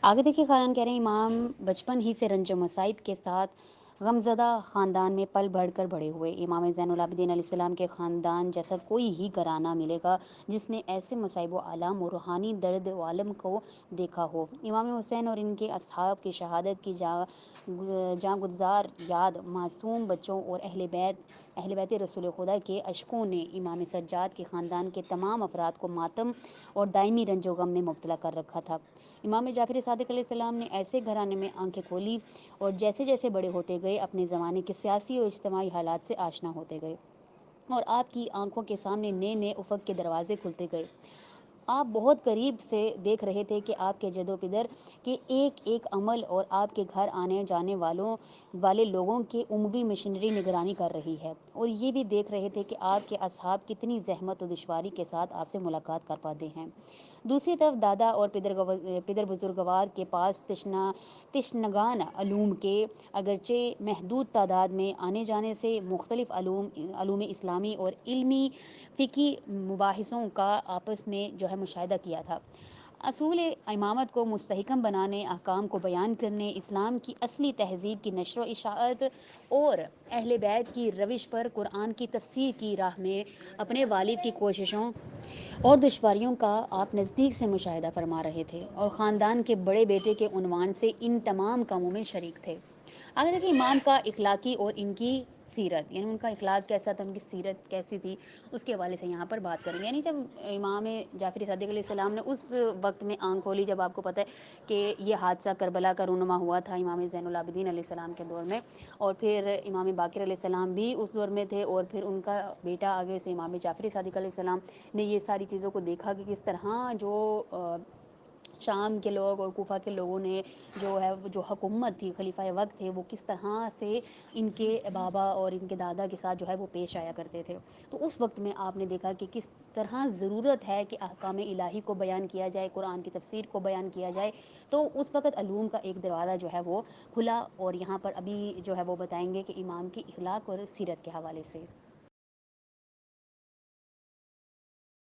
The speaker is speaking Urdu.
آگے دیکھیے خارن کہہ رہے ہیں امام بچپن ہی سے رنج و مصائب کے ساتھ غمزدہ خاندان میں پل بڑھ کر بڑے ہوئے۔ امام زین العابدین علیہ السلام کے خاندان جیسا کوئی ہی گھرانہ ملے گا جس نے ایسے مصائب و آلام و روحانی درد و عالم کو دیکھا ہو۔ امام حسین اور ان کے اصحاب کی شہادت کی جاں گزار یاد معصوم بچوں اور اہل بیت رسول خدا کے عشقوں نے امام سجاد کے خاندان کے تمام افراد کو ماتم اور دائمی رنج و غم میں مبتلا کر رکھا تھا۔ امام جعفر صادق علیہ السلام نے ایسے گھرانے میں آنکھیں کھولی اور جیسے جیسے بڑے ہوتے گئے اپنے زمانے کے سیاسی اور اجتماعی حالات سے آشنا ہوتے گئے اور آپ کی آنکھوں کے سامنے نئے نئے افق کے دروازے کھلتے گئے۔ آپ بہت قریب سے دیکھ رہے تھے کہ آپ کے جد و پدر کے ایک ایک عمل اور آپ کے گھر آنے جانے والے لوگوں کی عموی مشنری نگرانی کر رہی ہے، اور یہ بھی دیکھ رہے تھے کہ آپ کے اصحاب کتنی زحمت و دشواری کے ساتھ آپ سے ملاقات کر پاتے ہیں۔ دوسری طرف دادا اور پدر بزرگوار کے پاس تشنگان علوم کے اگرچہ محدود تعداد میں آنے جانے سے مختلف علوم اسلامی اور علمی فقہی مباحثوں کا آپس میں مشاہدہ کیا تھا۔ اصول امامت کو مستحکم بنانے، احکام کو بیان کرنے، اسلام کی اصلی تہذیب کی نشر و اشاعت اور اہل بیت کی روش پر قرآن کی تفسیر کی راہ میں اپنے والد کی کوششوں اور دشواریوں کا آپ نزدیک سے مشاہدہ فرما رہے تھے اور خاندان کے بڑے بیٹے کے عنوان سے ان تمام کاموں میں شریک تھے۔ اگر دیکھیں امام کا اخلاقی اور ان کی سیرت، یعنی ان کا اخلاق کیسا تھا، ان کی سیرت کیسی تھی، اس کے حوالے سے یہاں پر بات کریں گے۔ یعنی جب امام جعفر صادق علیہ السلام نے اس وقت میں آنکھ کھولی جب آپ کو پتہ ہے کہ یہ حادثہ کربلا کا رونما ہوا تھا امام زین العابدین علیہ السلام کے دور میں، اور پھر امام باقر علیہ السلام بھی اس دور میں تھے، اور پھر ان کا بیٹا آگے سے امام جعفر صادق علیہ السلام نے یہ ساری چیزوں کو دیکھا کہ کس طرح جو شام کے لوگ اور کوفہ کے لوگوں نے جو حکومت تھی، خلیفہ وقت تھے، وہ کس طرح سے ان کے بابا اور ان کے دادا کے ساتھ وہ پیش آیا کرتے تھے۔ تو اس وقت میں آپ نے دیکھا کہ کس طرح ضرورت ہے کہ احکام الہی کو بیان کیا جائے، قرآن کی تفسیر کو بیان کیا جائے۔ تو اس وقت علوم کا ایک دروازہ وہ کھلا، اور یہاں پر ابھی وہ بتائیں گے کہ امام کی اخلاق اور سیرت کے حوالے سے۔